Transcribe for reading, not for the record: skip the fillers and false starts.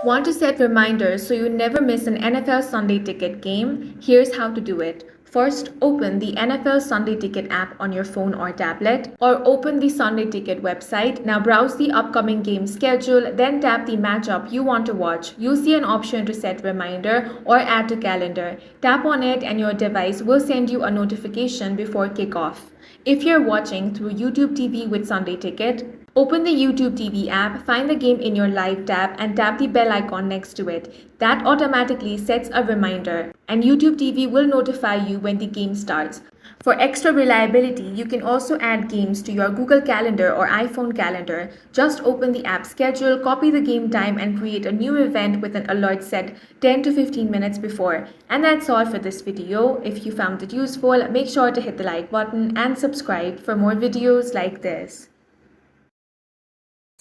Want to set reminders so you never miss an NFL Sunday Ticket game? Here's how to do it. First, open the NFL Sunday Ticket app on your phone or tablet, or open the Sunday Ticket website. Now browse the upcoming game schedule, then tap the matchup you want to watch. You'll see an option to set reminder or add to calendar. Tap on it and your device will send you a notification before kickoff. If you're watching through YouTube TV with Sunday Ticket, open the YouTube TV app, find the game in your live tab, and tap the bell icon next to it. That automatically sets a reminder, and YouTube TV will notify you when the game starts. For extra reliability, you can also add games to your Google Calendar or iPhone calendar. Just open the app schedule, copy the game time, and create a new event with an alert set 10 to 15 minutes before. And that's all for this video. If you found it useful, make sure to hit the like button and subscribe for more videos like this.